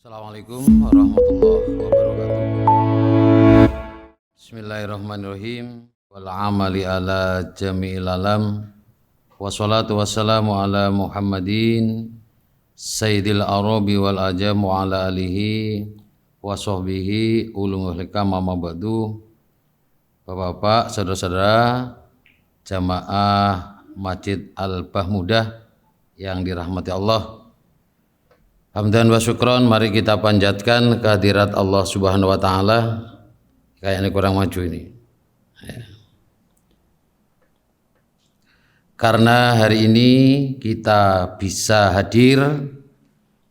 Assalamualaikum warahmatullahi wabarakatuh. Bismillahirrahmanirrahim. Wal amali ala jami'il alam. Wassalatu wassalamu ala Muhammadin Sayyidil Arabi wal Ajam wa ala alihi wa sahbihi ulul hikam amma ba'du. Bapak-bapak, saudara-saudara jamaah Masjid Al-Bahmudah yang dirahmati Allah. Hamdan wa syukron, mari kita panjatkan kehadirat Allah Subhanahu wa taala. Kayaknya kurang maju ini. Ya. Karena hari ini kita bisa hadir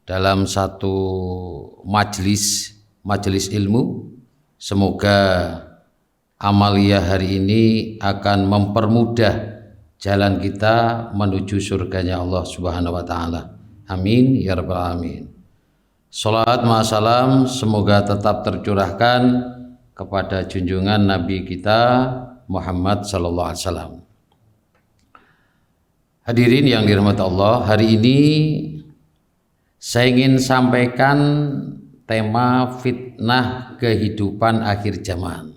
dalam satu majelis ilmu. Semoga amaliyah hari ini akan mempermudah jalan kita menuju surganya Allah Subhanahu wa taala. Amin ya rabbal alamin. Salat wa salam semoga tetap tercurahkan kepada junjungan Nabi kita Muhammad sallallahu alaihi wasallam. Hadirin yang dirahmati Allah, hari ini saya ingin sampaikan tema fitnah kehidupan akhir zaman.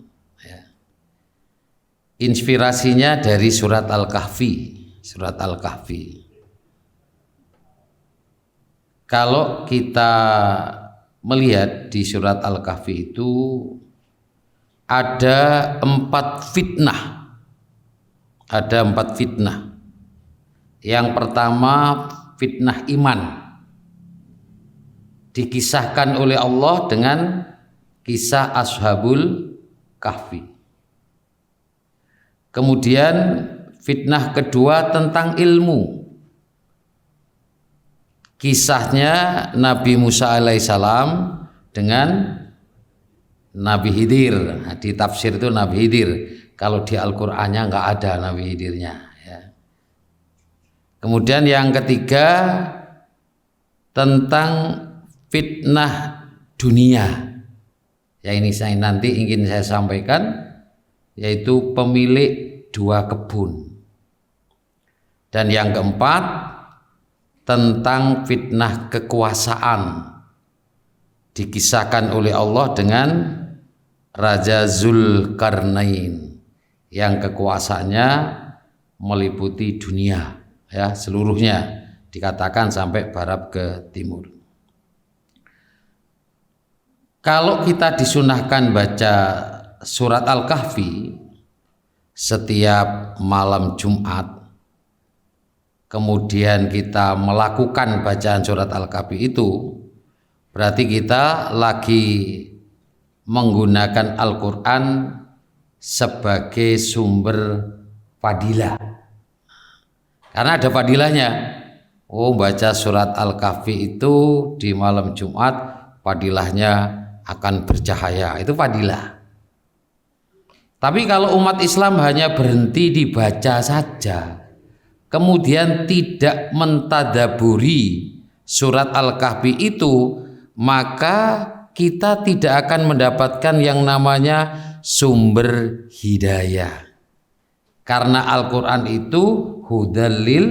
Inspirasinya dari surat Al-Kahfi. Kalau kita melihat di surat Al-Kahfi itu ada 4 fitnah. Yang pertama fitnah iman. Dikisahkan oleh Allah dengan kisah Ashabul Kahfi. Kemudian fitnah kedua tentang ilmu. Kisahnya Nabi Musa alaihissalam dengan Nabi Khidir. Nah, di tafsir itu Nabi Khidir. Kalau di Al-Qur'annya nggak ada Nabi Khidirnya. Ya. Kemudian yang ketiga tentang fitnah dunia. Ya ini saya nanti ingin saya sampaikan, yaitu pemilik 2 kebun. Dan yang keempat tentang fitnah kekuasaan, dikisahkan oleh Allah dengan Raja Zulkarnain yang kekuasaannya meliputi dunia, ya seluruhnya, dikatakan sampai barat ke timur. Kalau kita disunahkan baca surat Al-Kahfi setiap malam Jumat, kemudian kita melakukan bacaan surat Al-Kahfi itu, berarti kita lagi menggunakan Al-Quran sebagai sumber fadilah. Karena ada fadilahnya. Oh, baca surat Al-Kahfi itu di malam Jumat, fadilahnya akan bercahaya. Itu fadilah. Tapi kalau umat Islam hanya berhenti dibaca saja, kemudian tidak mentadaburi surat Al-Kahfi itu, maka kita tidak akan mendapatkan yang namanya sumber hidayah. Karena Al-Quran itu hudal lil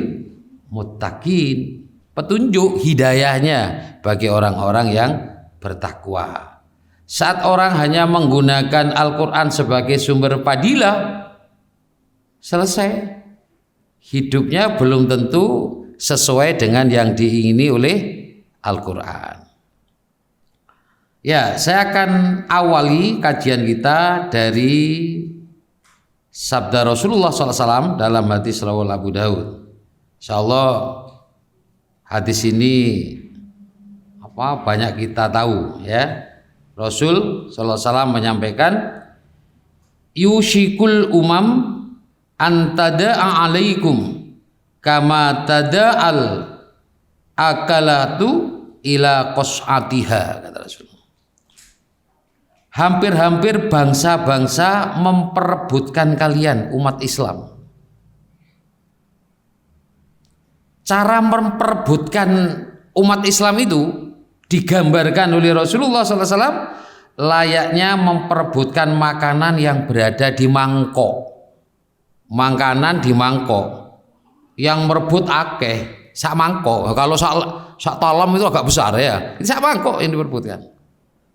muttaqin, petunjuk hidayahnya bagi orang-orang yang bertakwa. Saat orang hanya menggunakan Al-Quran sebagai sumber fadilah, selesai. Hidupnya belum tentu sesuai dengan yang diingini oleh Al-Quran. Ya, saya akan awali kajian kita dari sabda Rasulullah SAW dalam hadis riwayat Abu Daud. Insyaallah hadis ini banyak kita tahu, ya. Rasul SAW menyampaikan, yushikul umam antada'a alaikum kama tada'al akalatu ila qas'atiha, kata Rasul. Hampir-hampir bangsa-bangsa memperebutkan kalian umat Islam. Cara memperebutkan umat Islam itu digambarkan oleh Rasulullah SAW layaknya memperebutkan makanan yang berada di mangkok. Makanan di mangkok yang merebut akeh sak mangkok. Kalau sak talam itu agak besar ya. Ini sak mangkok yang diperbutkan.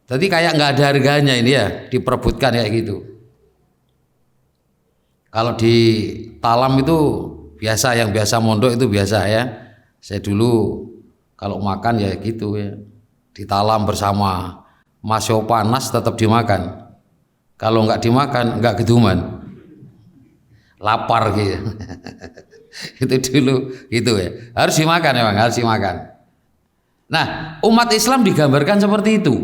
Jadi kayak nggak ada harganya ini ya, diperbutkan kayak gitu. Kalau di talam itu biasa, yang biasa mondok itu biasa ya. Saya dulu kalau makan ya gitu ya, di talam bersama masih panas tetap dimakan. Kalau nggak dimakan nggak keduman, lapar gitu. Itu dulu gitu ya, harus dimakan memang, harus dimakan. Nah, umat Islam digambarkan seperti itu.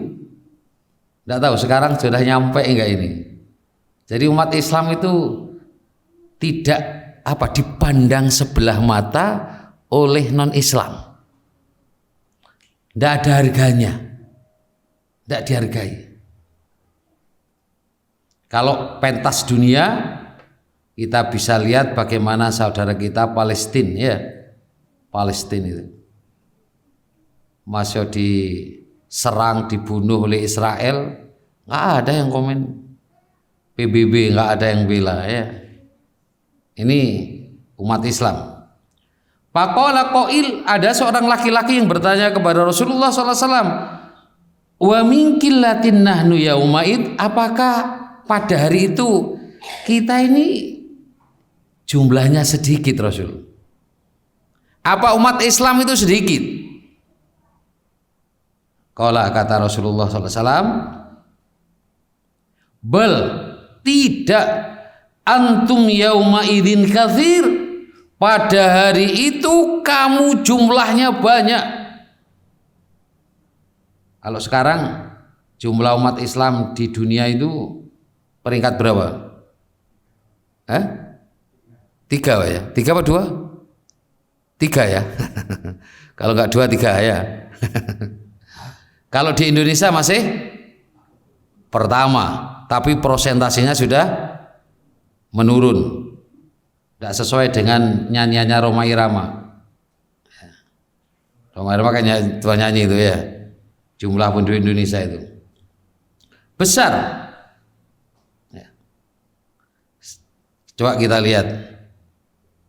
Nggak tahu sekarang sudah nyampe enggak ini. Jadi umat Islam itu tidak dipandang sebelah mata oleh non Islam. Tidak ada harganya, tidak dihargai. Kalau pentas dunia kita bisa lihat bagaimana saudara kita Palestina ya, Palestina itu masih diserang, dibunuh oleh Israel, nggak ada yang komen. PBB nggak ada yang bela ya. Ini umat Islam. Faqala qail, ada seorang laki-laki yang bertanya kepada Rasulullah SAW, wa min qillatin nahnu yaumaid, apakah pada hari itu kita ini jumlahnya sedikit Rasul? Apa umat Islam itu sedikit? Qala, kata Rasulullah SAW, bal, tidak, antum yauma idzin katsir, pada hari itu kamu jumlahnya banyak. Kalau sekarang jumlah umat Islam di dunia itu peringkat berapa? 3 Pak ya? 3 apa 2? 3 ya. Kalau enggak 2, 3 ya. Kalau di Indonesia masih pertama, tapi prosentasenya sudah menurun. Tidak sesuai dengan nyanyiannya Rhoma Irama. Rhoma Irama kan nyanyi itu ya. Jumlah penduduk Indonesia itu besar. Coba kita lihat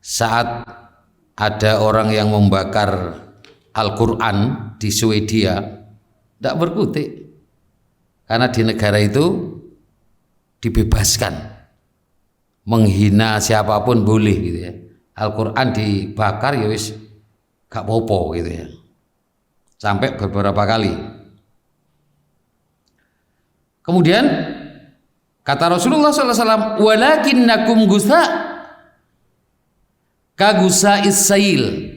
saat ada orang yang membakar Al-Quran di Swedia, tidak berkutik karena di negara itu dibebaskan, menghina siapapun boleh gitu ya. Al-Quran dibakar ya wis gak popo gitu ya, sampai beberapa kali. Kemudian kata Rasulullah SAW, walakinnakum gusa kagusa isail,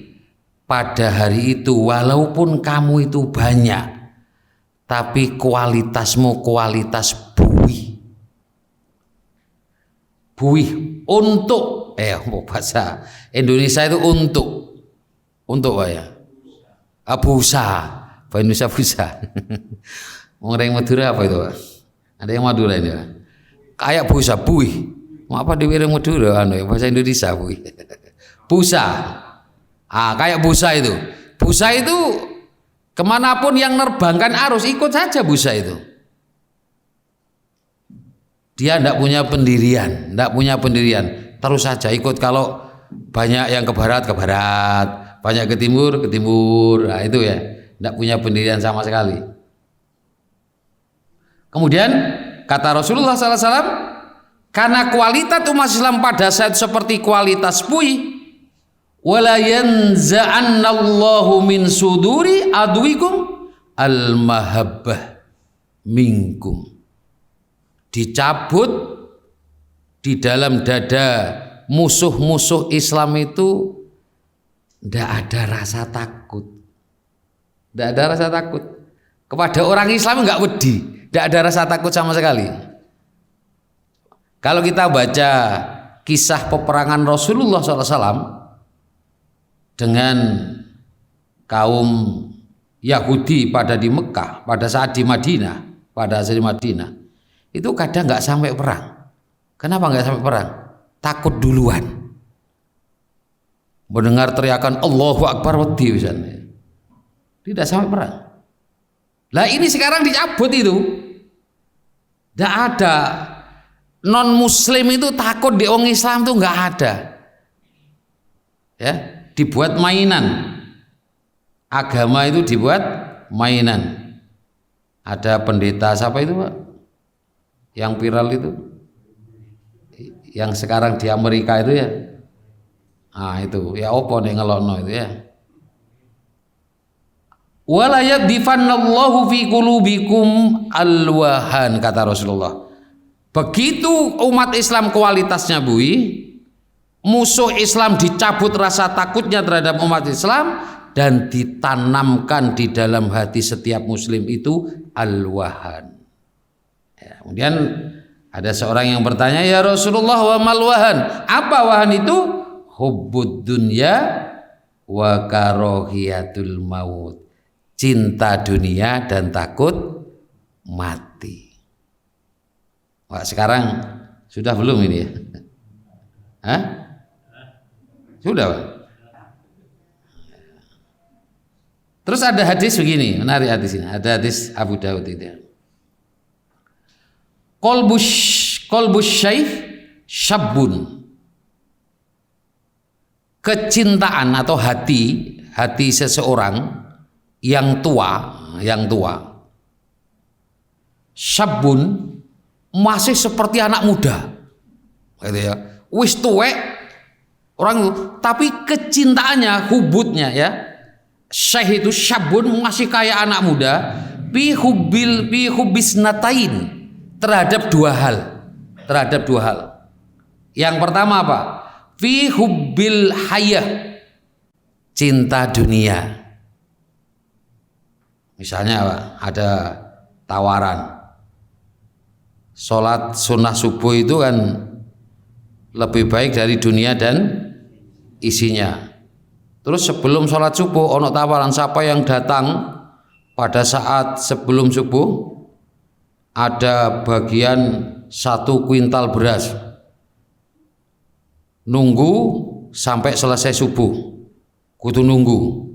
pada hari itu walaupun kamu itu banyak, tapi kualitasmu kualitas buih. Buih untuk bahasa Indonesia itu untuk apa ya? Busa, bahasa Indonesia busa. Orang Madura apa itu Pak? Ada yang Madura ini Pak? Kayak busa, buih. Mau apa di orang Madura bahasa Indonesia buih. Busa. Kayak busa itu. Busa itu kemanapun yang nerbangkan arus ikut saja busa itu. Dia tidak punya pendirian, terus saja ikut. Kalau banyak yang ke barat, banyak ke timur, nah itu ya, tidak punya pendirian sama sekali. Kemudian kata Rasulullah SAW, karena kualitas umat Islam pada saat seperti kualitas buih, wala yanza'annallahu min suduri adwikum al-mahabbah minkum, dicabut di dalam dada musuh-musuh Islam itu tidak ada rasa takut. Tidak ada rasa takut kepada orang Islam, enggak wedi, tidak ada rasa takut sama sekali. Kalau kita baca kisah peperangan Rasulullah SAW dengan kaum Yahudi di Mekah pada saat di Madinah, itu kadang nggak sampai perang. Kenapa nggak sampai perang? Takut duluan. Mendengar teriakan Allahu Akbar wedi misalnya, tidak sampai perang. Lah ini sekarang dicabut itu, tidak ada. Non Muslim itu takut di orang Islam tuh nggak ada. Ya, dibuat mainan. agama itu dibuat mainan. Ada pendeta siapa itu Pak? Yang viral itu, yang sekarang di Amerika itu ya. Nah itu ya opo nih ngelokno itu ya. Wala yadifannallahu fi qulubikum alwahan, kata Rasulullah. Begitu umat Islam kualitasnya bui, musuh Islam dicabut rasa takutnya terhadap umat Islam dan ditanamkan di dalam hati setiap muslim itu alwahan. Ya, kemudian ada seorang yang bertanya, ya Rasulullah, wa mal wahan? Apa wahan itu? Hubbud dunya wa karahiyatul maut. Cinta dunia dan takut mati. Wah, sekarang sudah belum ini ya? Hah? Sudah Pak? Terus ada hadis begini, menarik hadis ini. Ada hadis Abu Daud itu. Qalbus syaikh syabun. Kecintaan atau hati seseorang yang tua, syabun, masih seperti anak muda, gitu ya. Wis tuwek orang itu, tapi kecintaannya, hubutnya ya, syekh itu syabun masih kayak anak muda, bi hubis natain, terhadap dua hal. Yang pertama apa? Fi hubbil hayah, cinta dunia. Misalnya ada tawaran sholat sunnah subuh itu kan lebih baik dari dunia dan isinya. Terus sebelum sholat subuh ono tawaran, siapa yang datang pada saat sebelum subuh ada bagian 1 kuintal beras, nunggu sampai selesai subuh, kudu nunggu.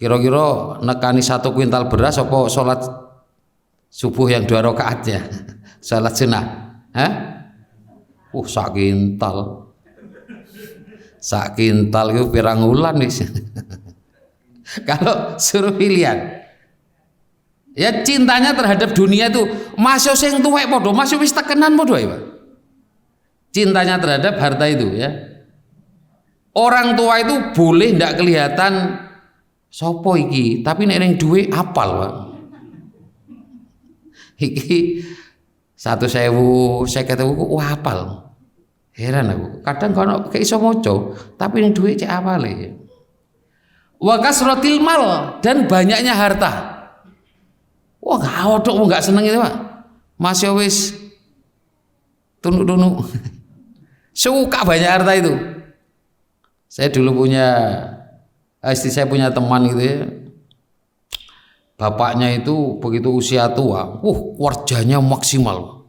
Kira-kira nekani 1 kuintal beras apa sholat subuh yang 2 rakaatnya, sholat sunnah? Sak kintal itu pirang wulan nih. Kalau suruh pilihan, ya cintanya terhadap dunia itu masih sing tuwek podo, masih wis tekenan podo ya Pak. Cintanya terhadap harta itu ya. Orang tua itu boleh ndak kelihatan sopo iki, tapi nek ning duwe apal Pak. Iki 1.000, 50.000 apal. Heran aku. Kadang kono kayak iso maca, tapi ning duwe cek apale. Wa kasratil mal, dan banyaknya harta. Wah, enggak seneng itu Pak. Masih wis tunuk-tunuk. Suka banyak harta itu. Saya dulu punya istri, saya punya teman gitu ya, bapaknya itu begitu usia tua, kerjanya maksimal,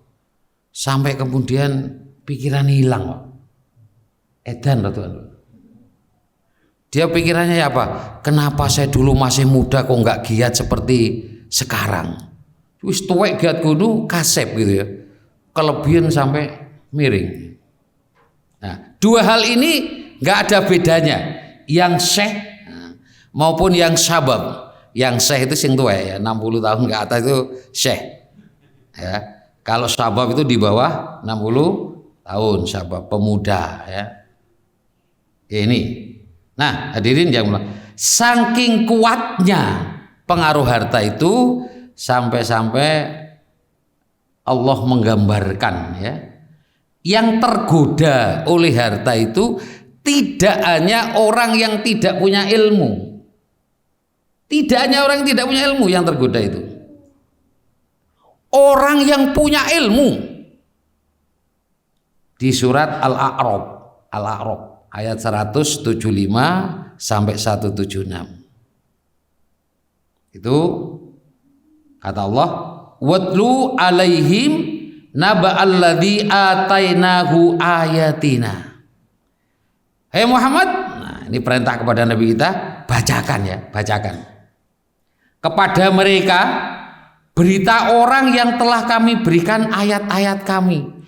sampai kemudian pikiran hilang, edan betul. Dia pikirannya ya apa? Kenapa saya dulu masih muda kok nggak giat seperti sekarang? Wis tuwek giat kudu kasep gitu ya, kelebihan sampai miring. Nah, 2 hal ini nggak ada bedanya, yang syekh maupun yang syabab. Yang syekh itu sing tua ya, 60 tahun ke atas itu syekh ya. Kalau syabab itu di bawah 60 tahun, syabab pemuda ya. Ini. Nah, hadirin yang saking kuatnya pengaruh harta itu sampai-sampai Allah menggambarkan ya, yang tergoda oleh harta itu tidak hanya orang yang tidak punya ilmu. Tidak hanya orang yang tidak punya ilmu yang tergoda itu. Orang yang punya ilmu. Di surat Al-A'raf ayat 175 sampai 176. Itu kata Allah, "Watlu alaihim naba'alladzi atainahu ayatina." Hai Muhammad, nah ini perintah kepada Nabi kita, bacakan ya, bacakan kepada mereka berita orang yang telah kami berikan ayat-ayat kami.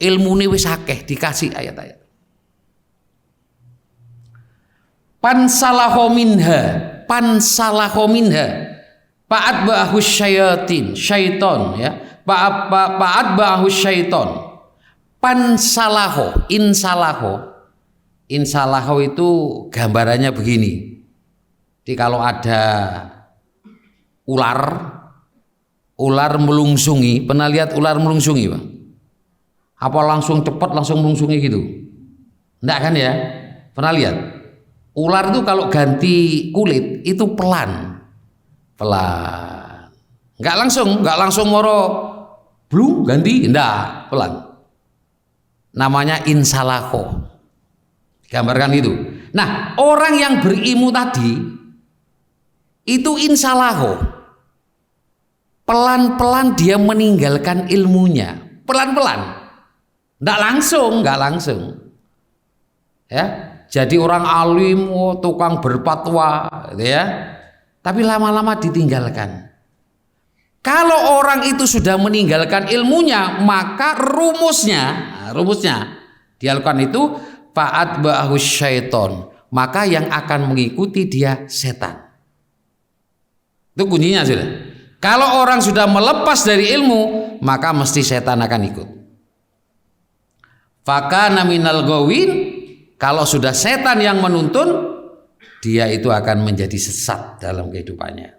Ilmune wis akeh, dikasih ayat-ayat. Pansalahu minha, pansalahu minha fa'atba'ahu syaiton ya. Fa'atba'ahu syaiton. Pansalahu, insalaho itu gambarannya begini. Jadi kalau ada ular melungsungi, pernah lihat ular melungsungi, Bang? Apa langsung cepat langsung melungsungi gitu? Enggak kan ya? Pernah lihat? Ular itu kalau ganti kulit itu pelan. Enggak langsung moro blung ganti, enggak, pelan. Namanya insalaho, gambarkan itu. Nah, orang yang berilmu tadi itu insalaho, pelan-pelan dia meninggalkan ilmunya, pelan-pelan, nggak langsung ya. Jadi orang alim, tukang berfatwa gitu ya, tapi lama-lama ditinggalkan. Kalau orang itu sudah meninggalkan ilmunya, maka rumusnya dia lakukan itu fa'atba'ahu syaiton, maka yang akan mengikuti dia setan. Itu kuncinya sudah. Kalau orang sudah melepas dari ilmu, maka mesti setan akan ikut. Fakana minal gawin, kalau sudah setan yang menuntun, dia itu akan menjadi sesat dalam kehidupannya.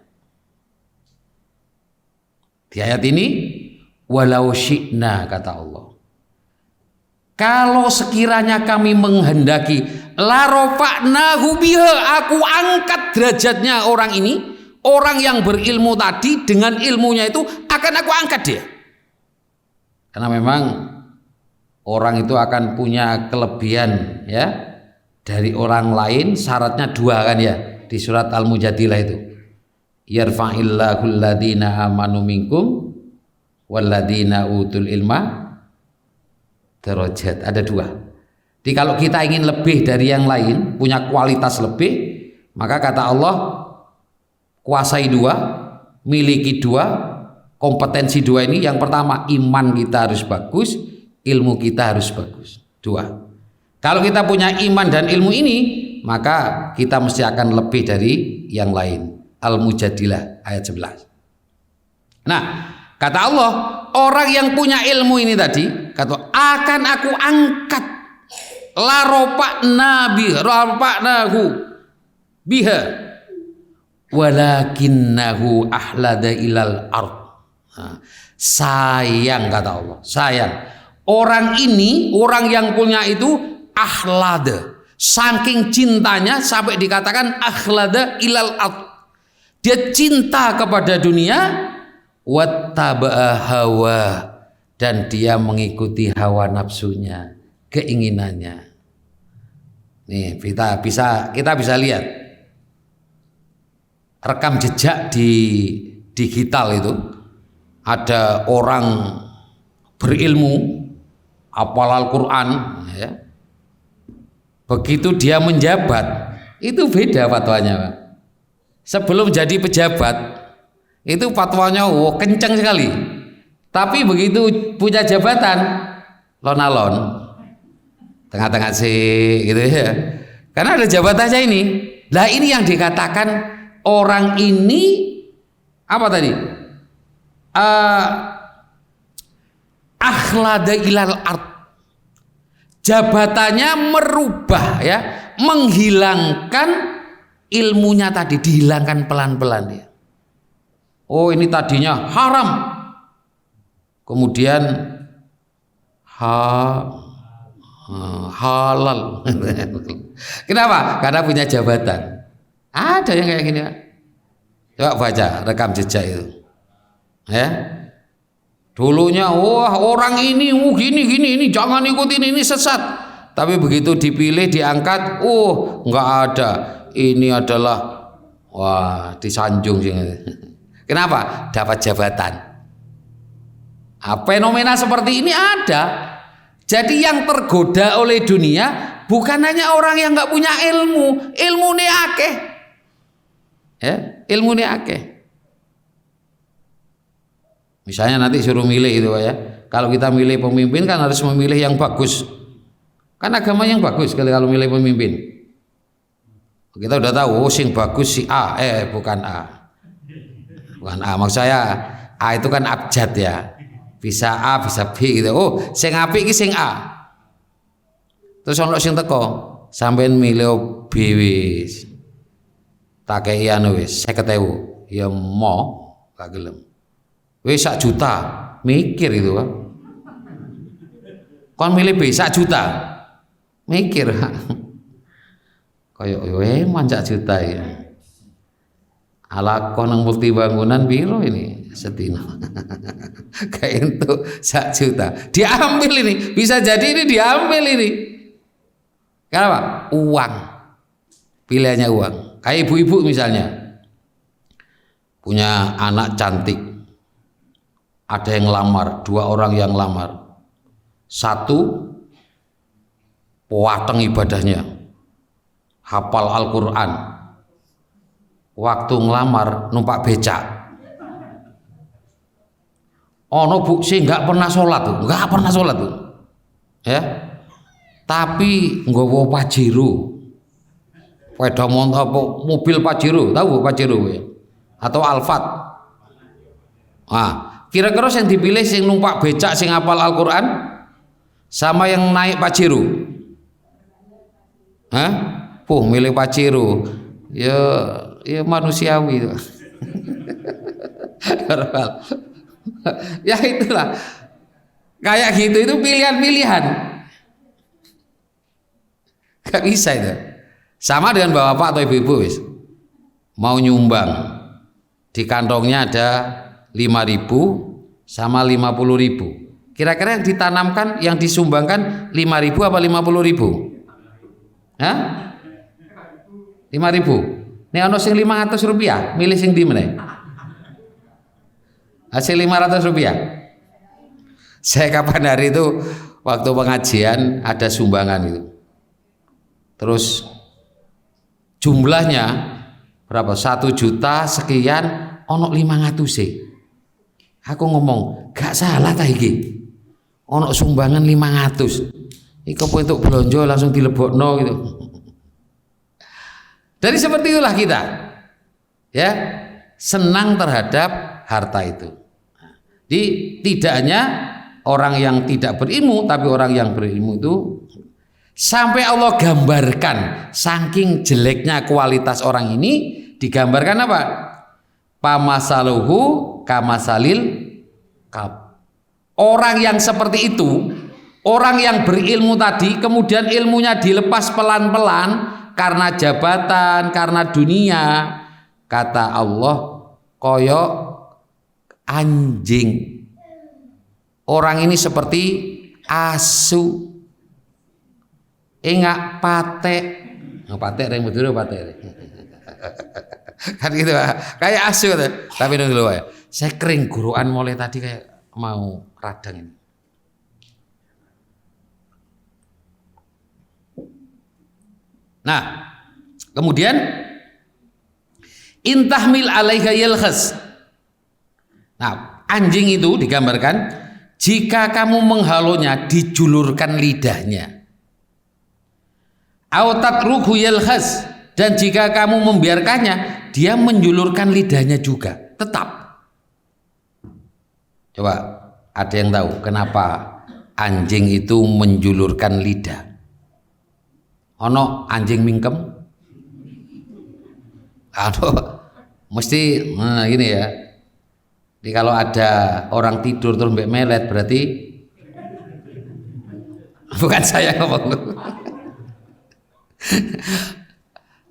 Di ayat ini, walau syi'na, kata Allah, kalau sekiranya kami menghendaki, la rafa'nahu biha, aku angkat derajatnya orang ini, orang yang berilmu tadi dengan ilmunya itu akan aku angkat dia. Karena memang orang itu akan punya kelebihan ya dari orang lain, syaratnya dua kan ya, di surat Al-Mujadilah itu. Yarfa'illahu alladhina amanu minkum walladhina utul ilma darajat. Ada dua. Jadi kalau kita ingin lebih dari yang lain, punya kualitas lebih, maka kata Allah, kuasai dua, miliki dua, kompetensi dua ini. Yang pertama, iman kita harus bagus, ilmu kita harus bagus. Dua. Kalau kita punya iman dan ilmu ini, maka kita mesti akan lebih dari yang lain. Al-Mujadilah ayat 11. Nah, kata Allah, orang yang punya ilmu ini tadi, kata akan aku angkat, la rafa'nahu biha walakinnahu ahlada ilal ard. Sayang, kata Allah, sayang. Orang ini, orang yang punya itu ahlada, saking cintanya sampai dikatakan ahlada ilal ard. Dia cinta kepada dunia, wattaba'a hawa, dan dia mengikuti hawa nafsunya, keinginannya. Nih, kita bisa lihat rekam jejak di digital itu. Ada orang berilmu, hafal Al-Quran ya. Begitu dia menjabat, itu beda fatwanya, Pak. Sebelum jadi pejabat itu fatwanya kenceng sekali, tapi begitu punya jabatan lon-alon, tengah-tengah sih gitu ya, karena ada jabatannya ini. Lah ini yang dikatakan orang ini apa tadi, akhlada ilal ard, jabatannya merubah ya, menghilangkan ilmunya tadi, dihilangkan pelan-pelan dia. Oh, ini tadinya haram, kemudian halal. Kenapa? Karena punya jabatan. Ada yang kayak gini, Pak. Coba baca rekam jejak itu ya. Dulunya wah orang ini gini ini jangan ikutin, ini sesat. Tapi begitu dipilih, diangkat, nggak ada, ini adalah wah disanjung sih. Kenapa? Dapat jabatan. Fenomena seperti ini ada. Jadi yang tergoda oleh dunia bukan hanya orang yang nggak punya ilmu, ilmu ini akeh, ya, ilmu ini akeh. Misalnya nanti suruh milih itu ya. Kalau kita milih pemimpin kan harus memilih yang bagus. Kan agama yang bagus kalau milih pemimpin. Kita udah tahu sing bagus si A, bukan A. Bukan A, maksud saya A itu kan abjad ya. Bisa A, bisa B gitu. Oh, sing apik iki sing A. Terus ono sing teko, sampean milih B wis. Tak kei anu wis 50.000. Ya mau gak gelem. Wis 1 juta, mikir itu kan. Kon milih B 1 juta. Mikir. Kayak eman 1 juta ya. Ala konang multi bangunan biro ini setino. Kayak itu 1 juta. Diambil ini, bisa jadi ini diambil ini. Kenapa? Uang. Pilihannya uang. Kayak ibu-ibu misalnya. Punya anak cantik. Ada yang lamar, 2 orang yang lamar. 1 puateng ibadahnya. Hafal Al-Qur'an. Waktu ngelamar numpak becak. Ono bu sih nggak pernah sholat tuh, nggak pernah sholat tuh, ya. Tapi nggowo Pajero, sepeda motor mobil Pajero, tahu Pajero ya? Atau Alphard. Nah, kira-kira yang dipilih sing numpak becak sing hafal Al-Qur'an sama yang naik Pajero? Hah? Milih Pajero. Ya manusiawi. Ya itulah. Kayak gitu itu pilihan-pilihan. Gak bisa itu. Sama dengan bapak atau ibu-ibu wis. Mau nyumbang. Di kantongnya ada 5.000 sama 50.000. Kira-kira yang ditanamkan, yang disumbangkan 5.000 apa 50.000? Hah? 5.000. Nek ana sing 500 rupiah, milih sing ndi meneh? Hasil 500 rupiah. Saya kapan hari itu waktu pengajian ada sumbangan itu. Terus jumlahnya berapa? 1 juta sekian, ono 500 sih. Aku ngomong, gak salah ta iki. Ono sumbangan 500. Iku untuk belanja langsung dilebokno gitu. Dari seperti itulah kita, ya, senang terhadap harta itu. Jadi tidak hanya orang yang tidak berilmu, tapi orang yang berilmu itu sampai Allah gambarkan saking jeleknya kualitas orang ini, digambarkan apa? Pamasaluhu kamasalil kab. Orang yang seperti itu, orang yang berilmu tadi, kemudian ilmunya dilepas pelan-pelan. Karena jabatan, karena dunia, kata Allah, koyok anjing. Orang ini seperti asu. Enggak patek. Patek yang betul patek. Kan gitu, kayak asu. Tapi dulu ya, saya kering guruan mulai tadi kayak mau radang ini. Nah, kemudian intahmil alaiha yalkhas. Nah, anjing itu digambarkan jika kamu menghalonya dijulurkan lidahnya. Autat ruhu yalkhas, dan jika kamu membiarkannya dia menjulurkan lidahnya juga. Tetap. Coba ada yang tahu kenapa anjing itu menjulurkan lidah? Ono anjing mingkem, mesti gini ya. Jadi kalau ada orang tidur terus mbek melet berarti bukan saya ngomong.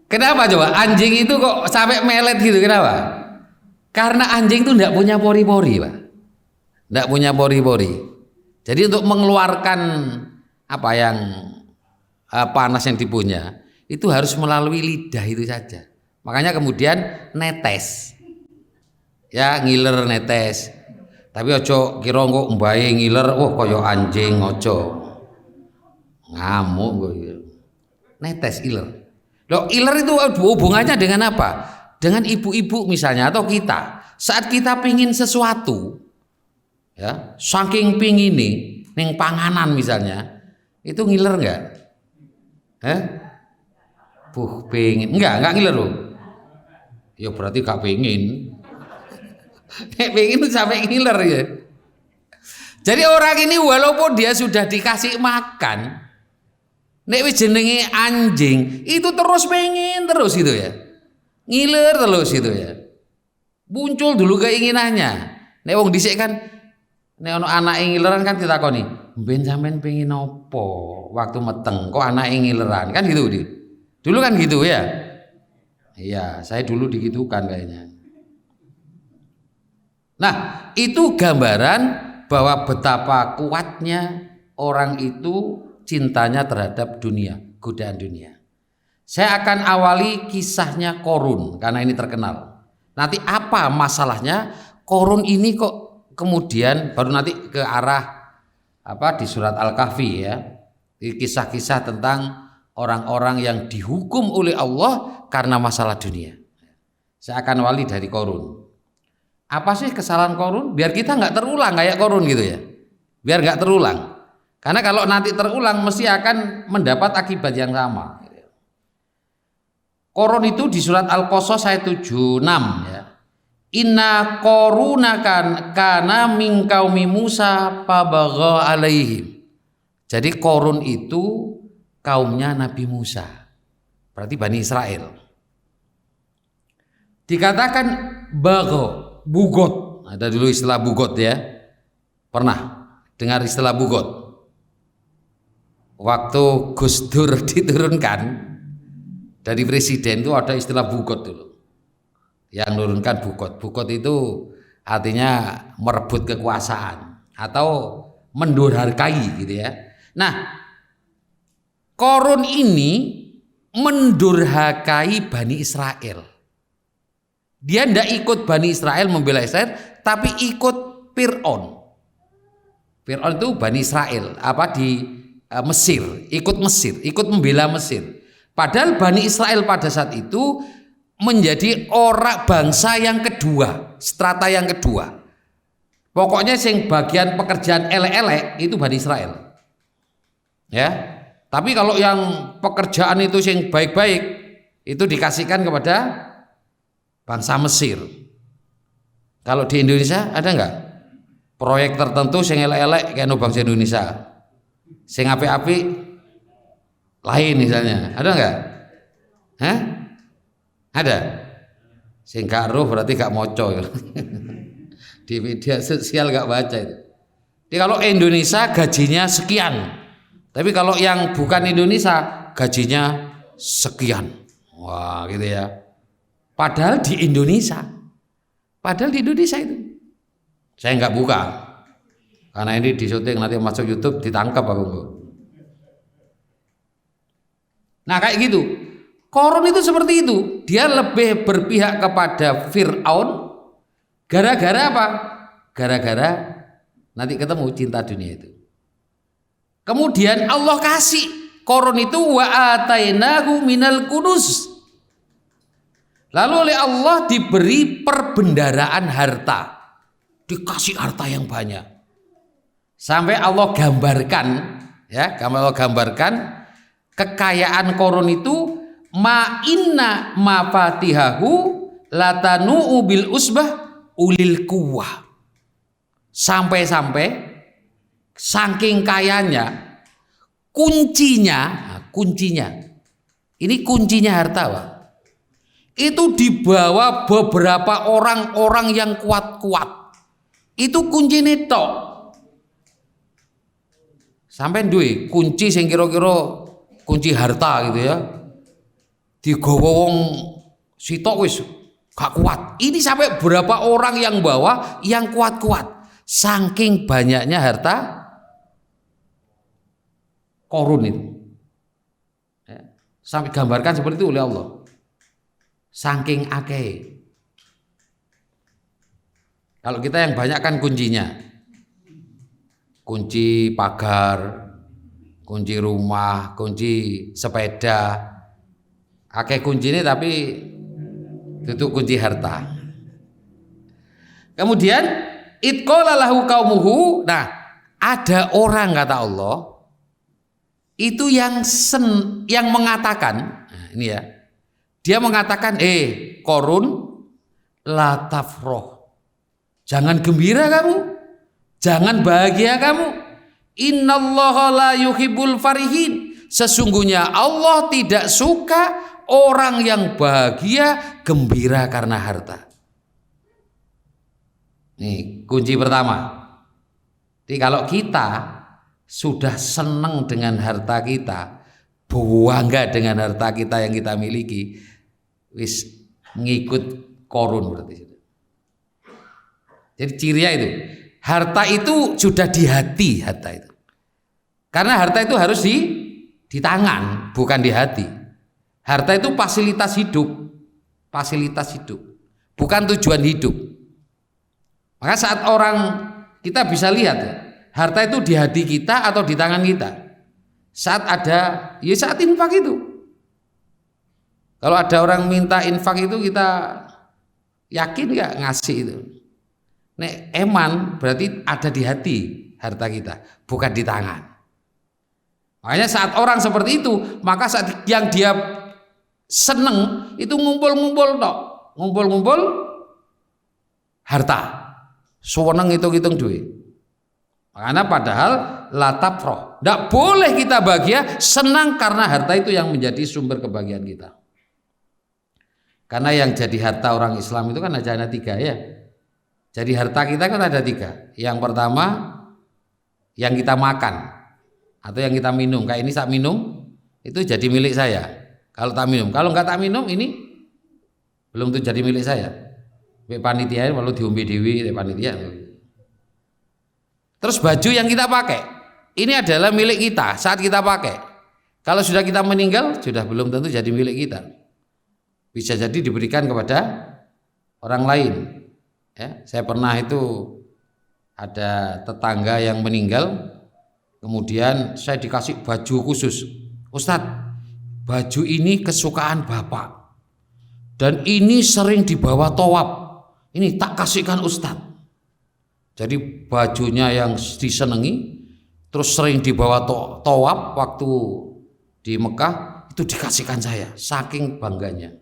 Kenapa coba anjing itu kok sampai melet gitu? Kenapa? Karena anjing itu tidak punya pori-pori, Pak. Tidak punya pori-pori. Jadi untuk mengeluarkan apa yang panas yang dipunya itu harus melalui lidah itu saja. Makanya kemudian netes, ya ngiler netes. Tapi ojo kira kok mbae ngiler, kaya anjing, ojo ngamuk gue. Netes iler. Loh, iler itu hubungannya dengan apa? Dengan ibu-ibu misalnya atau kita. Saat kita pingin sesuatu, ya saking pingin ning panganan misalnya, itu ngiler enggak? Pengen. Enggak ngiler loh. Ya berarti gak pengen. Nek pengen sampai ngiler ya. Jadi orang ini walaupun dia sudah dikasih makan, nek wis jenenge anjing, itu terus pengen terus gitu ya. Ngiler terus gitu ya. Muncul dulu keinginannya. Nek wong dhisik kan nek ono anake ngileran kan ditakoni, "Mben sampean pengen apa waktu meteng kok anake ngileran?" Kan gitu, Di. Dulu kan gitu ya. Iya, saya dulu digitukan kayaknya. Nah, itu gambaran bahwa betapa kuatnya orang itu cintanya terhadap dunia, godaan dunia. Saya akan awali kisahnya Qorun karena ini terkenal. Nanti apa masalahnya Qorun ini kok kemudian baru nanti ke arah di surat Al-Kahfi ya. Kisah-kisah tentang orang-orang yang dihukum oleh Allah karena masalah dunia. Saya akan wali dari Qorun. Apa sih kesalahan Qorun? Biar kita nggak terulang kayak Qorun gitu ya. Biar nggak terulang. Karena kalau nanti terulang mesti akan mendapat akibat yang sama. Qorun itu di surat Al-Qasas ayat 76 ya. Inna Qoruna kana min qaumi Musa fabagha alaihim. Jadi Qorun itu kaumnya Nabi Musa. Berarti Bani Israel. Dikatakan bagho, bugot. Ada dulu istilah bugot ya. Pernah dengar istilah bugot? Waktu Gus Dur diturunkan dari presiden itu ada istilah bugot dulu. Yang menurunkan bugot. Bugot itu artinya merebut kekuasaan atau mendurhakai gitu ya. Nah, Qorun ini mendurhakai Bani Israel. Dia tidak ikut Bani Israel membela Israel, tapi ikut Fir'aun. Fir'aun itu Bani Israel, di Mesir, ikut membela Mesir. Padahal Bani Israel pada saat itu menjadi orang bangsa yang kedua, strata yang kedua. Pokoknya sing bagian pekerjaan elek-elek itu Bani Israel. Ya. Tapi kalau yang pekerjaan itu sing baik-baik itu dikasihkan kepada bangsa Mesir. Kalau di Indonesia ada nggak proyek tertentu sing elek-elek kayak bangsa Indonesia? Sing api-api lain misalnya, ada nggak? Hah? Ada? Sing gak roh berarti gak moco. Di media sosial gak baca itu. Jadi kalau Indonesia gajinya sekian, tapi kalau yang bukan Indonesia gajinya sekian. Wah gitu ya. Padahal di Indonesia itu. Saya nggak buka. Karena ini di syuting nanti masuk YouTube ditangkap aku. Nah kayak gitu. Qorun itu seperti itu. Dia lebih berpihak kepada Fir'aun. Gara-gara apa? Gara-gara nanti ketemu cinta dunia itu. Kemudian Allah kasih Qorun itu wa atainahu minal kunuz. Lalu oleh Allah diberi perbendaraan harta. Dikasih harta yang banyak. Sampai Allah gambarkan, ya, Allah gambarkan kekayaan Qorun itu ma inna mafatihahu latanu bil usbah ulil quwwah. Sampai-sampai saking kayanya kuncinya ini kuncinya harta, Pak. Itu dibawa beberapa orang-orang yang kuat-kuat. Itu kunci netok. Sampai duwe kunci sing kira-kira kunci harta gitu ya. Digawa wong sitok wis gak kuat. Ini sampai berapa orang yang bawa yang kuat-kuat. Saking banyaknya harta Qorun itu. Ya. Sampai gambarkan seperti itu oleh Allah. Saking akeh. Kalau kita yang banyak kan kuncinya. Kunci pagar, kunci rumah, kunci sepeda. Akeh kuncinya tapi itu kunci harta. Kemudian itqala lahu qaumuhu. Nah, ada orang kata Allah itu yang mengatakan, ini ya. Dia mengatakan, Qarun, la tafroh. Jangan gembira kamu, jangan bahagia kamu. Innallaha la yuhibbul farihin. Sesungguhnya Allah tidak suka orang yang bahagia, gembira karena harta. Nih kunci pertama. Jadi kalau kita sudah senang dengan harta kita, bangga dengan harta kita yang kita miliki, wis ngikut Qarun berarti. Jadi cirinya itu, harta itu sudah di hati, harta itu. Karena harta itu harus di tangan, bukan di hati. Harta itu fasilitas hidup, bukan tujuan hidup. Maka saat orang kita bisa lihat ya, harta itu di hati kita atau di tangan kita. Saat ada, ya saat infak itu. Kalau ada orang minta infak itu kita yakin nggak ngasih itu? Nek eman berarti ada di hati harta kita, bukan di tangan. Makanya saat orang seperti itu, maka saat yang dia seneng itu ngumpul-ngumpul harta, seneng hitung-hitung duit. Karena padahal la tafroh, tidak boleh kita bahagia senang karena harta itu yang menjadi sumber kebahagiaan kita. Karena yang jadi harta orang Islam itu kan hanya 3 ya. Jadi harta kita kan ada 3. Yang pertama yang kita makan atau yang kita minum. Kayak ini saya minum itu jadi milik saya. Kalau tak minum, kalau nggak tak minum ini belum tuh jadi milik saya. Panitia kalau diombe dewi panitia. Terus baju yang kita pakai ini adalah milik kita saat kita pakai. Kalau sudah kita meninggal sudah belum tentu jadi milik kita. Bisa jadi diberikan kepada orang lain. Ya, saya pernah itu ada tetangga yang meninggal, kemudian saya dikasih baju khusus. Ustadz, baju ini kesukaan bapak dan ini sering dibawa tawaf. Ini tak kasihkan Ustadz. Jadi bajunya yang disenangi, terus sering dibawa tawaf waktu di Mekah, itu dikasihkan saya, saking bangganya.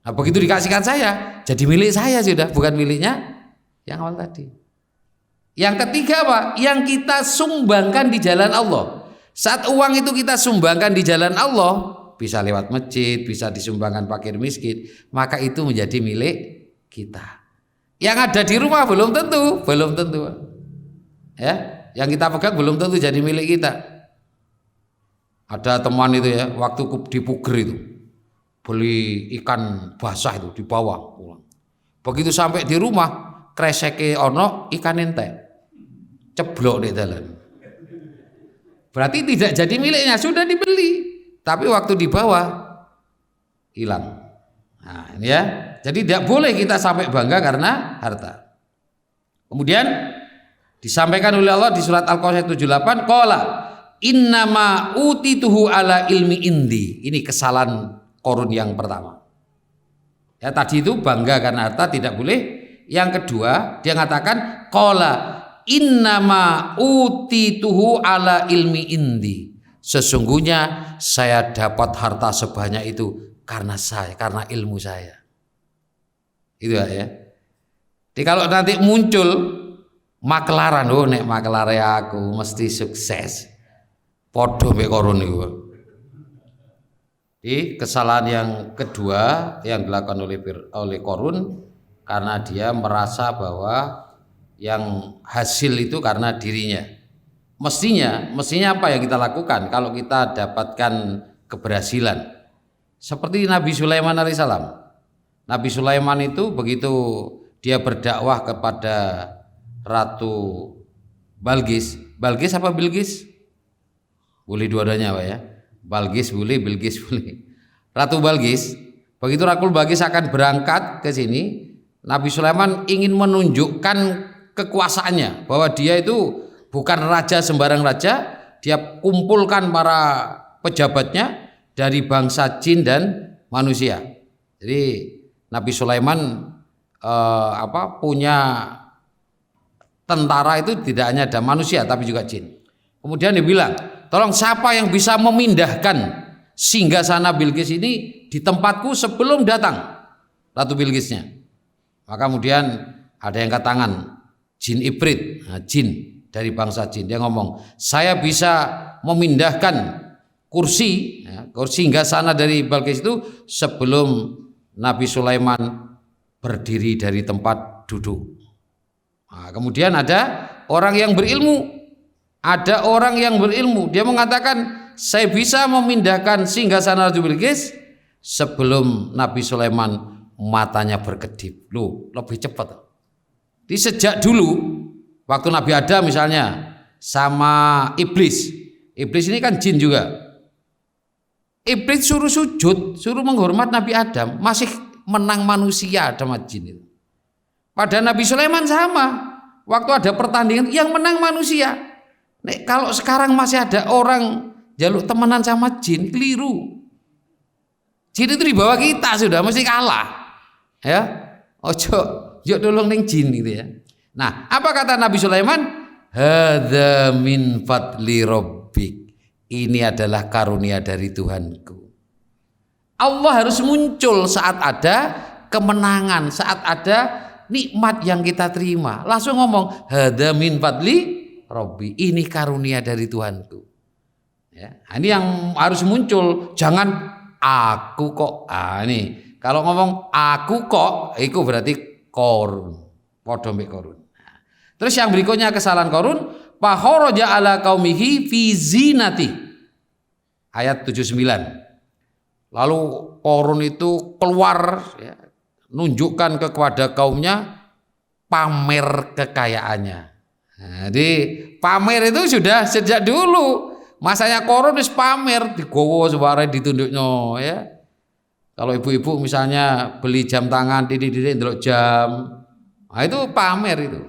Nah begitu dikasihkan saya, jadi milik saya sudah, bukan miliknya yang awal tadi. Yang ketiga apa? Yang kita sumbangkan di jalan Allah. Saat uang itu kita sumbangkan di jalan Allah, bisa lewat masjid, bisa disumbangkan fakir miskin, maka itu menjadi milik kita. Yang ada di rumah belum tentu. Ya, yang kita pegang belum tentu jadi milik kita. Ada teman itu ya, waktu di Puger itu beli ikan basah itu di bawah pulang. Begitu sampai di rumah, kreseke ono ikan entek, ceblok di dalam. Berarti tidak jadi miliknya, sudah dibeli, tapi waktu di bawah hilang. Nah ini ya, jadi tidak boleh kita sampai bangga karena harta. Kemudian disampaikan oleh Allah di surat Al-Qasyah 78, qala innama utituhu ala ilmi indi. Ini kesalahan Qarun yang pertama. Ya tadi itu bangga karena harta tidak boleh. Yang kedua dia mengatakan qala innama utituhu ala ilmi indi. Sesungguhnya saya dapat harta sebanyak itu karena ilmu saya. Itu ya. Jadi kalau nanti muncul maklaran, nek maklare aku mesti sukses. Podo mbek Qarun iku. Jadi kesalahan yang kedua yang dilakukan oleh Qarun karena dia merasa bahwa yang hasil itu karena dirinya. Mestinya apa yang kita lakukan kalau kita dapatkan keberhasilan? Seperti Nabi Sulaiman alaihissalam. Nabi Sulaiman itu begitu dia berdakwah kepada Ratu Balqis. Balqis apa Bilqis? Boleh dua-duanya Pak ya. Balqis boleh, Bilqis boleh. Ratu Balqis, begitu Ratu Balqis akan berangkat ke sini, Nabi Sulaiman ingin menunjukkan kekuasaannya bahwa dia itu bukan raja sembarang raja, dia kumpulkan para pejabatnya dari bangsa jin dan manusia. Jadi Nabi Sulaiman punya tentara itu tidak hanya ada manusia tapi juga jin. Kemudian dia bilang, tolong siapa yang bisa memindahkan singgasana Bilqis ini di tempatku sebelum datang Ratu Bilqisnya. Maka kemudian ada yang angkat tangan, jin ibrit, jin dari bangsa jin. Dia ngomong, saya bisa memindahkan kursi singgasana dari Bilqis itu sebelum Nabi Sulaiman berdiri dari tempat duduk. Nah, kemudian ada orang yang berilmu, dia mengatakan saya bisa memindahkan singgasana Ratu Bilqis sebelum Nabi Sulaiman matanya berkedip. Loh, lebih cepat. Di sejak dulu waktu Nabi Adam misalnya sama iblis ini kan jin juga. Iblis suruh sujud, suruh menghormat Nabi Adam, masih menang manusia sama jin itu. Pada Nabi Sulaiman sama, waktu ada pertandingan yang menang manusia. Nek kalau sekarang masih ada orang jaluk temenan sama jin, keliru. Jin itu di bawah kita sudah mesti kalah. Ya, ojo tolong ning jin gitu ya. Nah, apa kata Nabi Sulaiman? Hadza min fadli rabbik. Ini adalah karunia dari Tuhanku. Allah harus muncul saat ada kemenangan, saat ada nikmat yang kita terima. Langsung ngomong, hadza min fadli rabbi. Ini karunia dari Tuhanku. Ya, ini yang harus muncul. Jangan aku kok. Ini kalau ngomong aku kok, itu berarti Qarun, padha mbek Qarun. Terus yang berikutnya kesalahan Qarun, fakharaja ala qaumihi fi zinati. Ayat 79. Lalu Qarun itu keluar ya, nunjukkan kepada kaumnya pamer kekayaannya. Nah, jadi pamer itu sudah sejak dulu. Masanya Qarun wis pamer digowo suware ditunduknya ya. Kalau ibu-ibu misalnya beli jam tangan, titik-titik ndelok jam, nah itu pamer itu,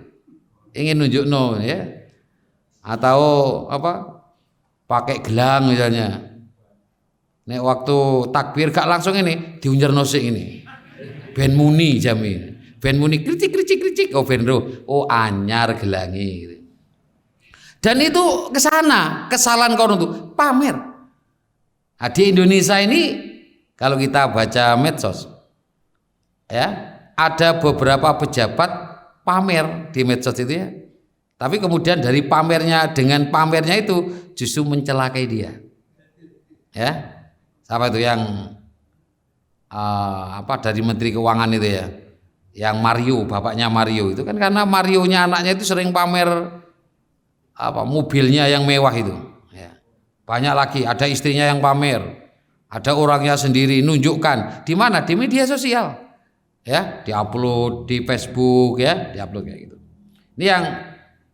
ingin nunjuk ya, atau apa, pakai gelang misalnya. Nek waktu takbir gak langsung ini diunjarno sik ini, ben muni jam ini, ben muni kricik, oh ben anyar gelangi. Dan itu kesana kesalahan Qarun itu pamer. Nah, di Indonesia ini kalau kita baca medsos, ya ada beberapa pejabat pamer di medsos itu ya. Tapi kemudian dari pamernya dengan pamernya itu justru mencelakai dia. Ya, siapa itu yang dari Menteri Keuangan itu ya, yang Mario, bapaknya Mario itu kan karena Marionya anaknya itu sering pamer mobilnya yang mewah itu. Ya. Banyak lagi, ada istrinya yang pamer. Ada orangnya sendiri nunjukkan di mana, di media sosial, ya, diupload di Facebook, ya, diupload kayak gitu. Ini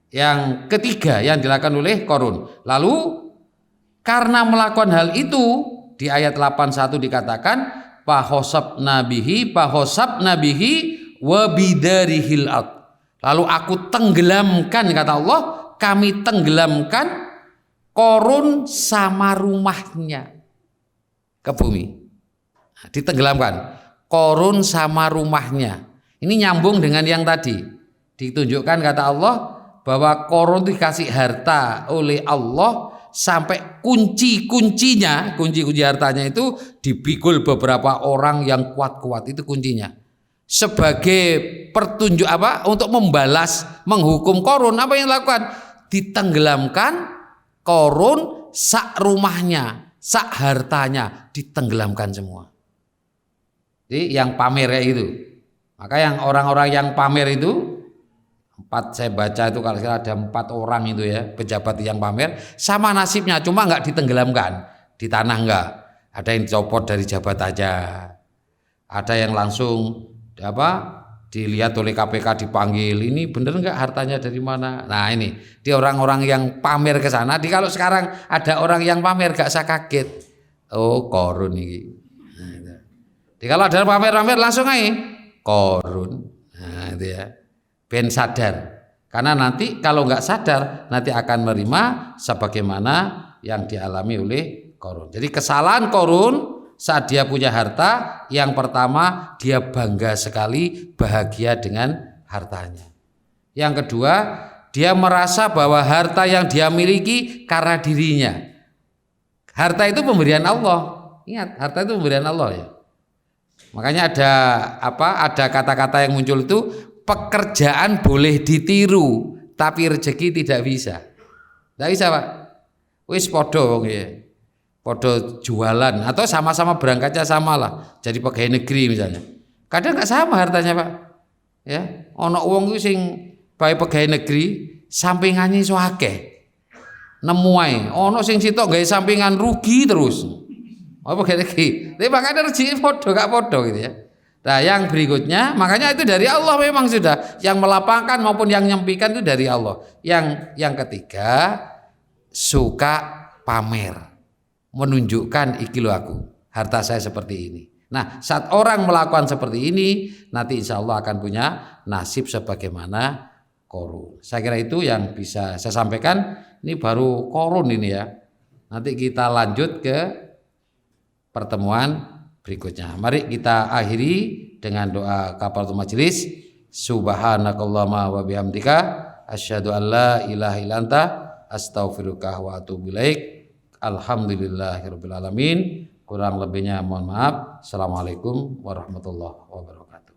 yang ketiga yang dilakukan oleh Qarun. Lalu karena melakukan hal itu di ayat 81 dikatakan fahosab nabihi wa bidarihil ard. Lalu aku tenggelamkan, kata Allah, kami tenggelamkan Qarun sama rumahnya ke bumi. Ditenggelamkan Qarun sama rumahnya. Ini nyambung dengan yang tadi. Ditunjukkan kata Allah bahwa Qarun dikasih harta oleh Allah sampai kunci hartanya itu dipikul beberapa orang yang kuat-kuat, itu kuncinya. Sebagai pertunjuk untuk membalas, menghukum Qarun, apa yang dilakukan? Ditenggelamkan Qarun sak rumahnya, sak hartanya ditenggelamkan semua. Jadi yang pamer kayak gitu. Maka yang orang-orang yang pamer itu saya baca itu kalau ada 4 orang itu ya, pejabat yang pamer sama nasibnya, cuma nggak ditenggelamkan di tanah, enggak. Ada yang dicopot dari jabat aja, ada yang langsung dilihat oleh KPK, dipanggil, ini bener nggak hartanya dari mana. Nah ini dia orang-orang yang pamer ke sana. Kalau sekarang ada orang yang pamer gak usah kaget, oh Qarun ini. Jadi kalau ada pamer-pamer langsung aja Qarun. Nah itu ya, ben sadar. Karena nanti kalau nggak sadar nanti akan menerima sebagaimana yang dialami oleh Qarun. Jadi kesalahan Qarun saat dia punya harta, yang pertama dia bangga sekali, bahagia dengan hartanya. Yang kedua, dia merasa bahwa harta yang dia miliki karena dirinya. Harta itu pemberian Allah. Ingat, harta itu pemberian Allah ya. Makanya ada kata-kata yang muncul itu, pekerjaan boleh ditiru, tapi rezeki tidak bisa. Tidak bisa Pak. Wis podo ya. Podo jualan atau sama-sama berangkatnya sama lah. Jadi pegawai negeri misalnya. Kadang nggak sama hartanya Pak. Ya, ono wong ku sing bae pegawai negeri sampingannya iso akeh. Nemu ae, ono sing sitok gawe sampingan rugi terus. Apa pegawai negeri? Tapi makanya rezeki podo gak podo gitu ya. Nah, yang berikutnya, makanya itu dari Allah memang sudah. Yang melapangkan maupun yang nyempikan itu dari Allah. Yang ketiga, suka pamer, menunjukkan iki lho aku, harta saya seperti ini. Nah, saat orang melakukan seperti ini, nanti insya Allah akan punya nasib sebagaimana Korun. Saya kira itu yang bisa saya sampaikan. Ini baru Korun ini ya. Nanti kita lanjut ke pertemuan berikutnya. Mari kita akhiri dengan doa kafaratul majelis. Subhanakallahumma wa bihamdika asyhadu an la ilaha illa anta astaghfiruka wa atubu ilaik. Alhamdulillahirabbil alamin. Kurang lebihnya mohon maaf. Assalamualaikum warahmatullahi wabarakatuh.